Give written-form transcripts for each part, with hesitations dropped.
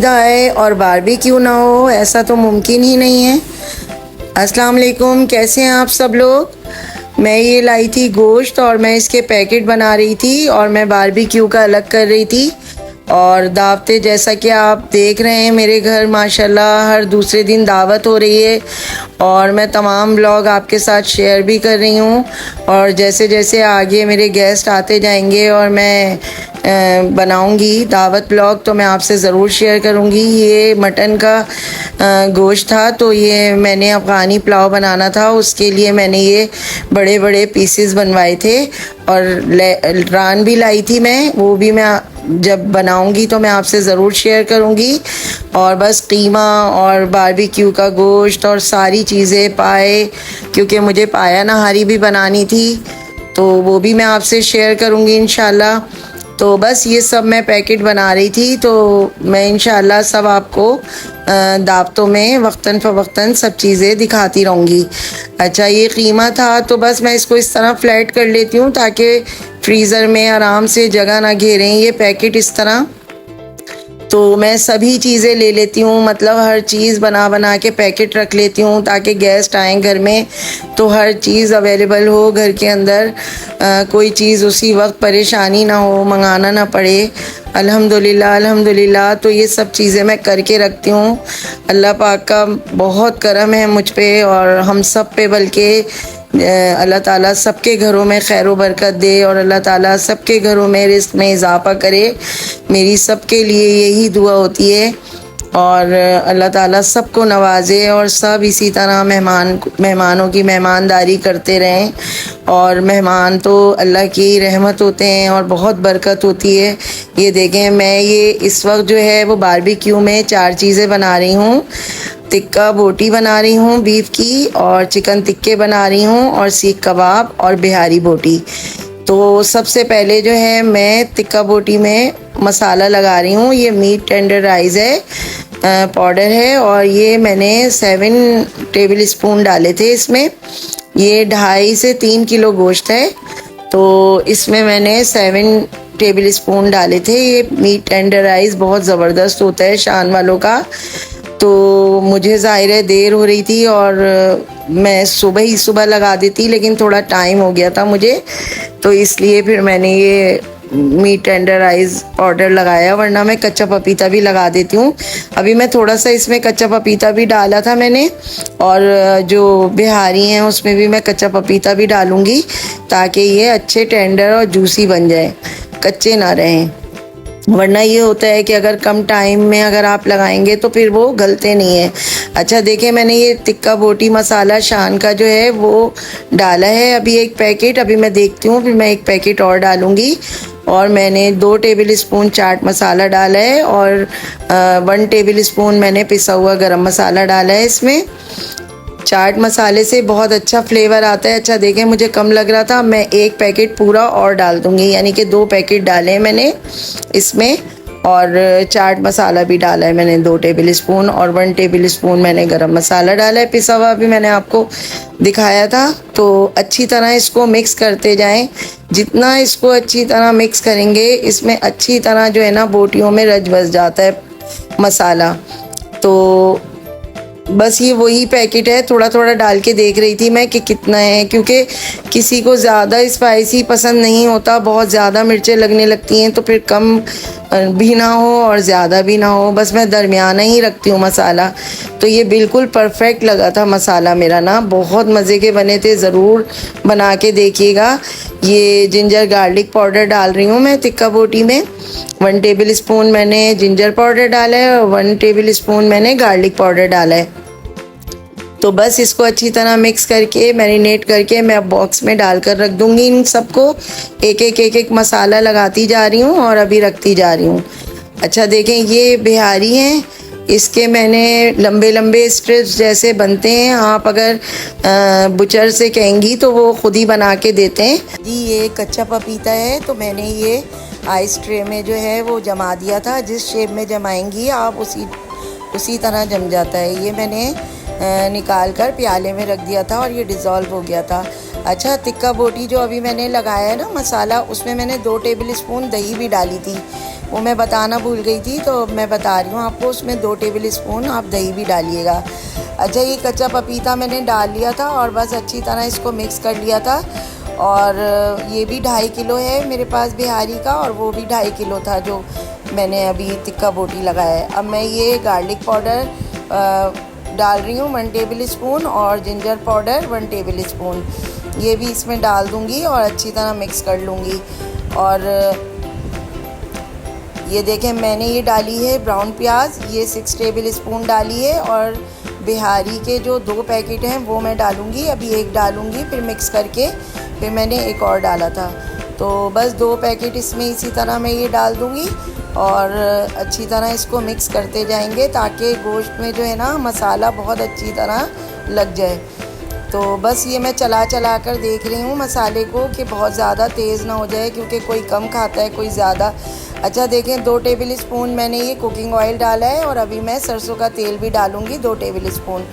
ईद आए और बारबेक्यू ना हो, ऐसा तो मुमकिन ही नहीं है। अस्सलाम वालेकुम, कैसे हैं आप सब लोग। मैं ये लाई थी गोश्त और मैं इसके पैकेट बना रही थी और मैं बारबेक्यू का अलग कर रही थी। और दावतें जैसा कि आप देख रहे हैं मेरे घर माशाल्लाह हर दूसरे दिन दावत हो रही है और मैं तमाम ब्लॉग आपके साथ शेयर भी कर रही हूँ। और जैसे जैसे आगे मेरे गेस्ट आते जाएंगे और मैं बनाऊंगी दावत ब्लॉग तो मैं आपसे ज़रूर शेयर करूंगी। ये मटन का गोश्त था, तो ये मैंने अफ़गानी पुलाव बनाना था, उसके लिए मैंने ये बड़े बड़े पीसेस बनवाए थे। और रान भी लाई थी मैं, वो भी मैं जब बनाऊंगी तो मैं आपसे ज़रूर शेयर करूंगी। और बस कीमा और बारबेक्यू का गोश्त और सारी चीज़ें पाए, क्योंकि मुझे पाया नहारी भी बनानी थी, तो वो भी मैं आपसे शेयर करूंगी इंशाल्लाह। तो बस ये सब मैं पैकेट बना रही थी, तो मैं इंशाल्लाह सब आपको दावतों में वक्तन फ़वक्तन सब चीज़ें दिखाती रहूँगी। अच्छा, ये कीमा था तो बस मैं इसको इस तरह फ्लैट कर लेती हूँ ताकि फ्रीज़र में आराम से जगह ना घेरें ये पैकेट इस तरह। तो मैं सभी चीज़ें ले लेती हूँ, मतलब हर चीज़ बना बना के पैकेट रख लेती हूँ ताकि गेस्ट आएँ घर में तो हर चीज़ अवेलेबल हो घर के अंदर। कोई चीज़ उसी वक्त परेशानी ना हो, मंगाना ना पड़े। अल्हम्दुलिल्लाह अल्हम्दुलिल्लाह। तो ये सब चीज़ें मैं करके रखती हूँ। अल्लाह पाक का बहुत करम है मुझ पे और हम सब पे, बल्कि अल्लाह ताला सबके घरों में खैर व बरकत दे और अल्लाह ताला सबके घरों में रिस्क में इजाफ़ा करे। मेरी सबके लिए यही दुआ होती है और अल्लाह ताला सबको नवाजे और सब इसी तरह मेहमानों की मेहमानदारी करते रहें। और मेहमान तो अल्लाह की रहमत होते हैं और बहुत बरकत होती है। ये देखें, मैं ये इस वक्त जो है वो बारबेक्यू में 4 चीज़ें बना रही हूँ। टिक्का बोटी बना रही हूँ बीफ की, और चिकन टिक्के बना रही हूँ, और सीख कबाब और बिहारी बोटी। तो सबसे पहले जो है मैं टिक्का बोटी में मसाला लगा रही हूँ। ये मीट टेंडराइज है, पाउडर है, और ये मैंने 7 टेबल स्पून डाले थे इसमें। ये 2.5 से 3 किलो गोश्त है, तो इसमें मैंने 7 टेबल स्पून डाले थे। ये मीट टेंडराइज बहुत ज़बरदस्त होता है शान वालों का। तो मुझे ज़ाहिर है देर हो रही थी और मैं सुबह लगा देती, लेकिन थोड़ा टाइम हो गया था मुझे, तो इसलिए फिर मैंने ये मीट टेंडराइज पाउडर लगाया, वरना मैं कच्चा पपीता भी लगा देती हूँ। अभी मैं थोड़ा सा इसमें कच्चा पपीता भी डाला था मैंने, और जो बिहारी हैं उसमें भी मैं कच्चा पपीता भी डालूँगी ताकि ये अच्छे टेंडर और जूसी बन जाए, कच्चे ना रहें। वरना ये होता है कि अगर कम टाइम में अगर आप लगाएंगे तो फिर वो गलते नहीं है। अच्छा देखिए, मैंने ये टिक्का बोटी मसाला शान का जो है वो डाला है अभी 1 पैकेट। अभी मैं देखती हूँ, फिर मैं 1 पैकेट और डालूँगी। और मैंने 2 टेबल स्पून चाट मसाला डाला है और 1 टेबल स्पून मैंने पिसा हुआ गरम मसाला डाला है इसमें। चाट मसाले से बहुत अच्छा फ्लेवर आता है। अच्छा देखें, मुझे कम लग रहा था, मैं 1 पैकेट पूरा और डाल दूँगी, यानी कि 2 पैकेट डाले हैं मैंने इसमें। और चाट मसाला भी डाला है मैंने 2 टेबल स्पून, और 1 टेबल स्पून मैंने गरम मसाला डाला है पिसा हुआ, भी मैंने आपको दिखाया था। तो अच्छी तरह इसको मिक्स करते जाएं। जितना इसको अच्छी तरह मिक्स करेंगे, इसमें अच्छी तरह जो है ना बोटियों में रच बस जाता है मसाला। तो बस ये वही पैकेट है, थोड़ा थोड़ा डाल के देख रही थी मैं कि कितना है, क्योंकि किसी को ज़्यादा स्पाइसी पसंद नहीं होता, बहुत ज़्यादा मिर्चें लगने लगती हैं, तो फिर कम भी ना हो और ज़्यादा भी ना हो, बस मैं दरमियाना ही रखती हूँ मसाला। तो ये बिल्कुल परफेक्ट लगा था मसाला मेरा ना, बहुत मज़े के बने थे, ज़रूर बना के देखिएगा। ये जिंजर गार्लिक पाउडर डाल रही हूँ मैं टिक्का बोटी में। 1 टेबल स्पून मैंने जिंजर पाउडर डाला है और 1 टेबल स्पून मैंने गार्लिक पाउडर डाला है। तो बस इसको अच्छी तरह मिक्स करके मैरिनेट करके मैं बॉक्स में डालकर रख दूँगी। इन सबको एक मसाला लगाती जा रही हूँ और अभी रखती जा रही हूँ। अच्छा देखें, ये बिहारी हैं, इसके मैंने लंबे लंबे स्ट्रिप्स जैसे बनते हैं। आप अगर बुचर से कहेंगी तो वो खुद ही बना के देते हैं जी। ये कच्चा पपीता है, तो मैंने ये आइस ट्रे में जो है वो जमा दिया था। जिस शेप में जमाएंगी आप उसी तरह जम जाता है। ये मैंने निकाल कर प्याले में रख दिया था और ये डिज़ोल्व हो गया था। अच्छा, टिक्का बोटी जो अभी मैंने लगाया है ना मसाला, उसमें मैंने 2 टेबल स्पून दही भी डाली थी। वो मैं बताना भूल गई थी, तो मैं बता रही हूँ आपको। उसमें 2 टेबल स्पून आप दही भी डालिएगा। अच्छा, ये कच्चा पपीता मैंने डाल लिया था और बस अच्छी तरह इसको मिक्स कर लिया था। और ये भी 2.5 किलो है मेरे पास बिहारी का, और वो भी 2.5 किलो था जो मैंने अभी टिक्का बोटी लगाया है। अब मैं ये गार्लिक पाउडर डाल रही हूँ 1 टेबल स्पून, और जिंजर पाउडर 1 टेबल स्पून, ये भी इसमें डाल दूँगी और अच्छी तरह मिक्स कर लूँगी। और ये देखें, मैंने ये डाली है ब्राउन प्याज, ये 6 टेबल स्पून डाली है। और बिहारी के जो 2 पैकेट हैं वो मैं डालूँगी, अभी 1 डालूँगी, फिर मिक्स करके फिर मैंने 1 और डाला था। तो बस 2 पैकेट इसमें इसी तरह मैं ये डाल दूँगी और अच्छी तरह इसको मिक्स करते जाएंगे ताकि गोश्त में जो है ना मसाला बहुत अच्छी तरह लग जाए। तो बस ये मैं चला चला कर देख रही हूँ मसाले को कि बहुत ज़्यादा तेज़ ना हो जाए, क्योंकि कोई कम खाता है कोई ज़्यादा। अच्छा देखें, 2 टेबल स्पून मैंने ये कुकिंग ऑयल डाला है, और अभी मैं सरसों का तेल भी डालूँगी 2 टेबल स्पून।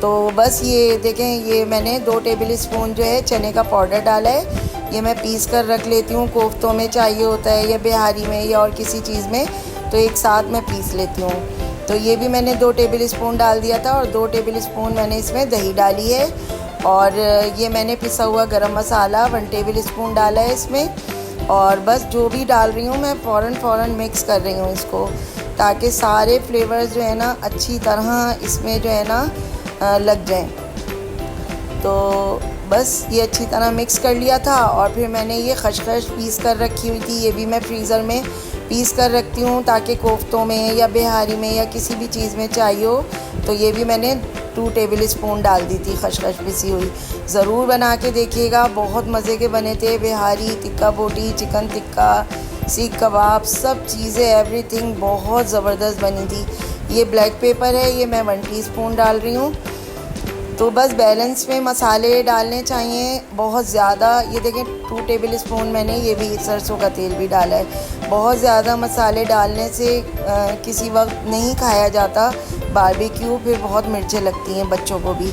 तो बस ये देखें, ये मैंने 2 टेबल स्पून जो है चने का पाउडर डाला है। ये मैं पीस कर रख लेती हूँ, कोफ्तों में चाहिए होता है या बिहारी में या और किसी चीज़ में, तो एक साथ मैं पीस लेती हूँ। तो ये भी मैंने 2 टेबल स्पून डाल दिया था, और 2 टेबल स्पून मैंने इसमें दही डाली है। और ये मैंने पिसा हुआ गरम मसाला 1 टेबल स्पून डाला है इसमें। और बस जो भी डाल रही हूँ मैं फ़ौरन मिक्स कर रही हूँ इसको, ताकि सारे फ्लेवर्स जो है ना अच्छी तरह इसमें जो है ना लग जाएं। तो बस ये अच्छी तरह मिक्स कर लिया था। और फिर मैंने ये खशखश पीस कर रखी हुई थी, ये भी मैं फ्रीज़र में पीस कर रखती हूँ ताकि कोफ्तों में या बिहारी में या किसी भी चीज़ में चाहिए हो। तो ये भी मैंने 2 टेबल स्पून डाल दी थी खशखश पिसी हुई। ज़रूर बना के देखिएगा, बहुत मज़े के बने थे। बिहारी टिक्का बोटी, चिकन टिक्का, सीख कबाब, सब चीज़ें एवरीथिंग बहुत ज़बरदस्त बनी थी। ये ब्लैक पेपर है, ये मैं 1 टीस्पून डाल रही हूँ। तो बस बैलेंस में मसाले डालने चाहिए बहुत ज़्यादा। ये देखें 2 टेबल स्पून मैंने ये भी सरसों का तेल भी डाला है। बहुत ज़्यादा मसाले डालने से किसी वक्त नहीं खाया जाता बारबेक्यू, फिर बहुत मिर्चें लगती हैं बच्चों को भी।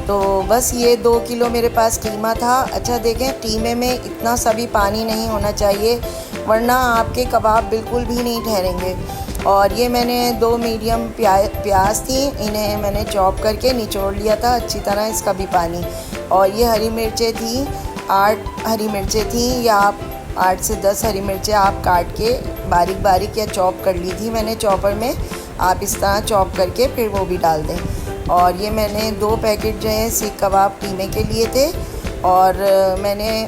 तो बस ये 2 किलो मेरे पास कीमा था। अच्छा देखें, कीमे में इतना सा भी पानी नहीं होना चाहिए, वरना आपके कबाब बिल्कुल भी नहीं ठहरेंगे। और ये मैंने 2 मीडियम प्याज थी, इन्हें मैंने चॉप करके निचोड़ लिया था अच्छी तरह, इसका भी पानी। और ये हरी मिर्चें थी, 8 हरी मिर्चें थी, या आप 8 से 10 हरी मिर्चें आप काट के बारीक बारीक या चॉप कर ली थी मैंने चॉपर में। आप इस तरह चॉप करके फिर वो भी डाल दें। और ये मैंने 2 पैकेट जो है सीख कबाब कीमे के लिए थे। और मैंने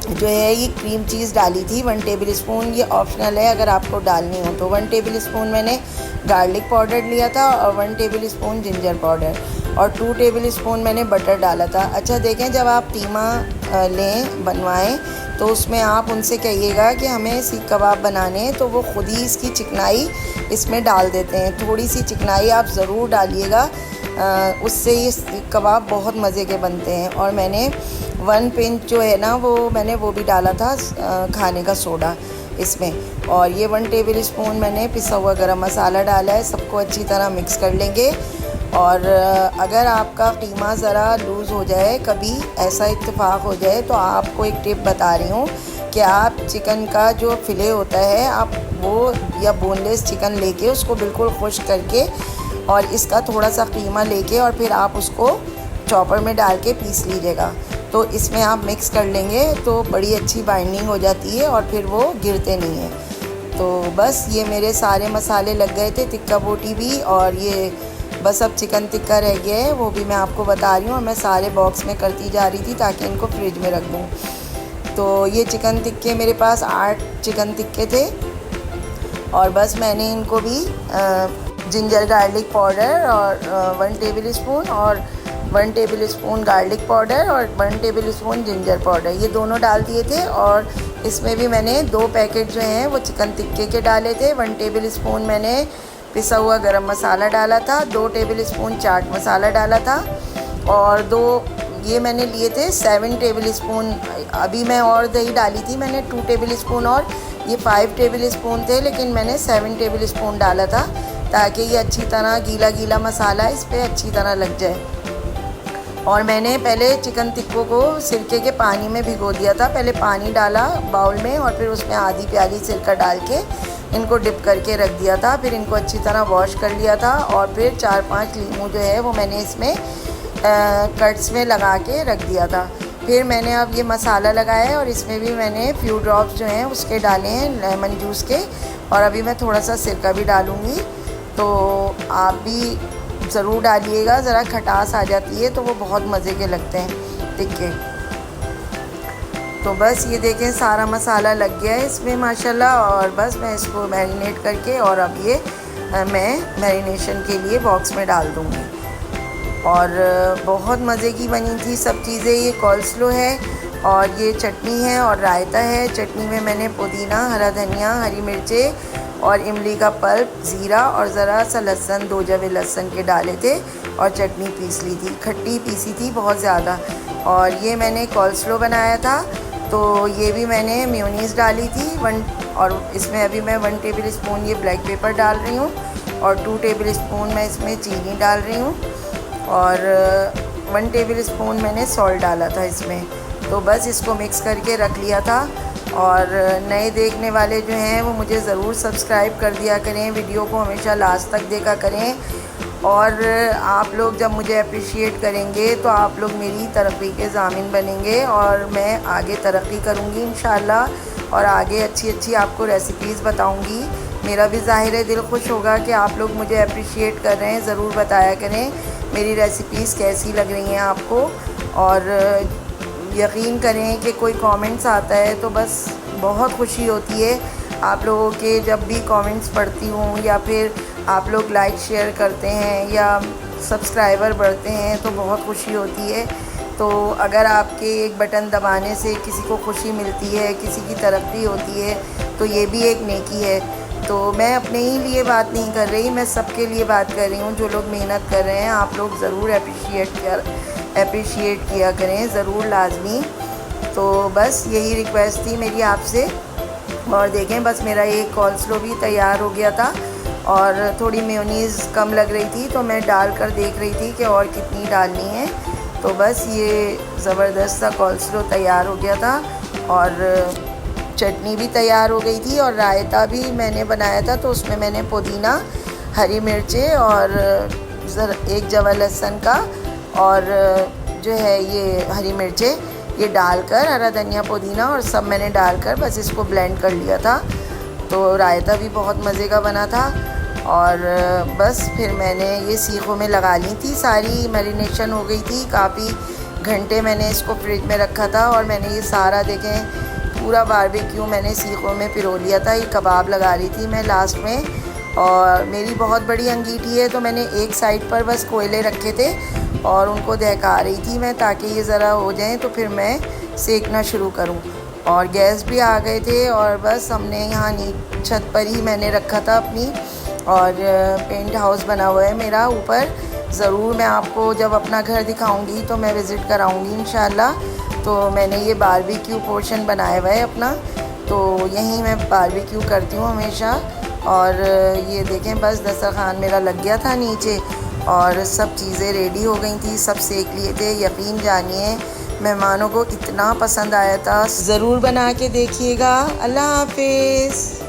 जो है ये क्रीम चीज़ डाली थी 1 टेबल स्पून, ये ऑप्शनल है अगर आपको डालनी हो तो। 1 टेबल स्पून मैंने गार्लिक पाउडर लिया था, और 1 टेबल स्पून जिंजर पाउडर, और 2 टेबल स्पून मैंने बटर डाला था। अच्छा देखें, जब आप कीमा लें बनवाएं तो उसमें आप उनसे कहिएगा कि हमें सीख कबाब बनाने हैं, तो वो ख़ुद ही इसकी चिकनाई इसमें डाल देते हैं। थोड़ी सी चिकनाई आप ज़रूर डालिएगा, उससे ये सीख कबाब बहुत मज़े के बनते हैं। और मैंने 1 पिंच जो है ना मैंने वो भी डाला था खाने का सोडा इसमें। और ये 1 टेबल स्पून मैंने पिसा हुआ गरम मसाला डाला है। सबको अच्छी तरह मिक्स कर लेंगे। और अगर आपका कीमा ज़रा लूज़ हो जाए, कभी ऐसा इत्तेफाक हो जाए, तो आपको एक टिप बता रही हूँ कि आप चिकन का जो फ़िले होता है आप वो या बोनलेस चिकन लेके उसको बिल्कुल खुश्क करके और इसका थोड़ा सा कीमा लेके और फिर आप उसको चॉपर में डाल के पीस लीजिएगा। तो इसमें आप मिक्स कर लेंगे तो बड़ी अच्छी बाइंडिंग हो जाती है और फिर वो गिरते नहीं हैं। तो बस ये मेरे सारे मसाले लग गए थे, टिक्का बोटी भी, और ये बस अब चिकन टिक्का रह गया है, वो भी मैं आपको बता रही हूँ। और मैं सारे बॉक्स में करती जा रही थी ताकि इनको फ्रिज में रख दूँ। तो ये चिकन टिक्के मेरे पास 8 चिकन टिक्के थे। और बस मैंने इनको भी जिंजर गार्लिक पाउडर और 1 टेबल स्पून और 1 टेबल स्पून गार्लिक पाउडर और 1 टेबल स्पून जिंजर पाउडर, ये दोनों डाल दिए थे। और इसमें भी मैंने 2 पैकेट जो हैं वो चिकन टिक्के के डाले थे। 1 टेबल स्पून मैंने पिसा हुआ गरम मसाला डाला था, 2 टेबल स्पून चाट मसाला डाला था, और 2 ये मैंने लिए थे 7 टेबल स्पून। अभी मैं और दही डाली थी मैंने 2 टेबल स्पून, और ये 5 टेबल स्पून थे, लेकिन मैंने 7 टेबल स्पून डाला था ताकि ये अच्छी तरह गीला गीला मसाला इस पर अच्छी तरह लग जाए। और मैंने पहले चिकन टिक्कों को सिरके के पानी में भिगो दिया था। पहले पानी डाला बाउल में और फिर उसमें आधी प्याली सिरका डाल के इनको डिप करके रख दिया था। फिर इनको अच्छी तरह वॉश कर लिया था और फिर 4-5 लीमू जो है वो मैंने इसमें कट्स में लगा के रख दिया था। फिर मैंने अब ये मसाला लगाया है और इसमें भी मैंने फ्यू ड्रॉप्स जो हैं उसके डाले हैं लेमन जूस के, और अभी मैं थोड़ा सा सिरका भी डालूँगी। तो आप भी ज़रूर डालिएगा, ज़रा खटास आ जाती है तो वो बहुत मज़े के लगते हैं टिक्के। तो बस ये देखें सारा मसाला लग गया है इसमें माशाल्लाह, और बस मैं इसको मैरिनेट करके और अब ये मैं मैरिनेशन के लिए बॉक्स में डाल दूँगी। और बहुत मज़े की बनी थी सब चीज़ें। ये कॉल्स्लो है और ये चटनी है और रायता है। चटनी में मैंने पुदीना, हरा धनिया, हरी मिर्चें और इमली का पल्प, ज़ीरा और ज़रा सा लहसुन, 2 जवे लहसुन के डाले थे और चटनी पीस ली थी, खट्टी पीसी थी बहुत ज़्यादा। और ये मैंने कॉल्स्लो बनाया था। तो ये भी मैंने मेयोनीज़ डाली थी 1, और इसमें अभी मैं 1 टेबल स्पून ये ब्लैक पेपर डाल रही हूँ और 2 टेबल स्पून मैं इसमें चीनी डाल रही हूँ और 1 टेबल स्पून मैंने सॉल्ट डाला था इसमें। तो बस इसको मिक्स करके रख लिया था। और नए देखने वाले जो हैं वो मुझे ज़रूर सब्सक्राइब कर दिया करें, वीडियो को हमेशा लास्ट तक देखा करें। और आप लोग जब मुझे अप्रिशिएट करेंगे तो आप लोग मेरी तरक्की के ज़ामिन बनेंगे और मैं आगे तरक्की करूँगी इंशाल्लाह, और आगे अच्छी अच्छी आपको रेसिपीज़ बताऊँगी। मेरा भी ज़ाहिर है दिल खुश होगा कि आप लोग मुझे अप्रिशिएट कर रहे हैं। ज़रूर बताया करें मेरी रेसिपीज़ कैसी लग रही हैं आपको, और यकीन करें कि कोई कमेंट्स आता है तो बस बहुत खुशी होती है आप लोगों के जब भी कमेंट्स पढ़ती हूँ, या फिर आप लोग लाइक शेयर करते हैं या सब्सक्राइबर बढ़ते हैं तो बहुत खुशी होती है। तो अगर आपके एक बटन दबाने से किसी को खुशी मिलती है, किसी की तरक्की होती है, तो ये भी एक नेकी है। तो मैं अपने ही लिए बात नहीं कर रही, मैं सबके लिए बात कर रही हूँ जो लोग मेहनत कर रहे हैं। आप लोग ज़रूर अप्रिशिएट किया करें, ज़रूर लाजमी। तो बस यही रिक्वेस्ट थी मेरी आपसे। और देखें बस मेरा ये कॉल्स्लो भी तैयार हो गया था और थोड़ी मेयोनीज़ कम लग रही थी तो मैं डाल कर देख रही थी कि और कितनी डालनी है। तो बस ये ज़बरदस्त सा कॉल्स्लो तैयार हो गया था और चटनी भी तैयार हो गई थी और रायता भी मैंने बनाया था। तो उसमें मैंने पुदीना, हरी मिर्चें और 1 जवा लहसुन का और जो है ये हरी मिर्चें ये डालकर, हरा धनिया, पुदीना और सब मैंने डालकर बस इसको ब्लेंड कर लिया था। तो रायता भी बहुत मज़े का बना था। और बस फिर मैंने ये सीखों में लगा ली थी, सारी मैरिनेशन हो गई थी। काफ़ी घंटे मैंने इसको फ्रिज में रखा था और मैंने ये सारा देखें पूरा बारबेक्यू मैंने सीखों में पिरो लिया था। ये कबाब लगा रही थी मैं लास्ट में, और मेरी बहुत बड़ी अंगीठी है तो मैंने एक साइड पर बस कोयले रखे थे और उनको दहका रही थी मैं, ताकि ये ज़रा हो जाए तो फिर मैं सेकना शुरू करूं। और गैस भी आ गए थे और बस हमने यहाँ छत पर ही मैंने रखा था अपनी, और पेंट हाउस बना हुआ है मेरा ऊपर। ज़रूर मैं आपको जब अपना घर दिखाऊंगी तो मैं विज़िट कराऊंगी इंशाल्लाह। तो मैंने ये बारबेक्यू पोर्शन बनाया हुआ है अपना, तो यहीं मैं बारबेक्यू करती हूँ हमेशा। और ये देखें बस दस्तरखान मेरा लग गया था नीचे और सब चीज़ें रेडी हो गई थी, सब सेक लिए थे। यकीन जानिए मेहमानों को इतना पसंद आया था। ज़रूर बना के देखिएगा। अल्लाह हाफिज़।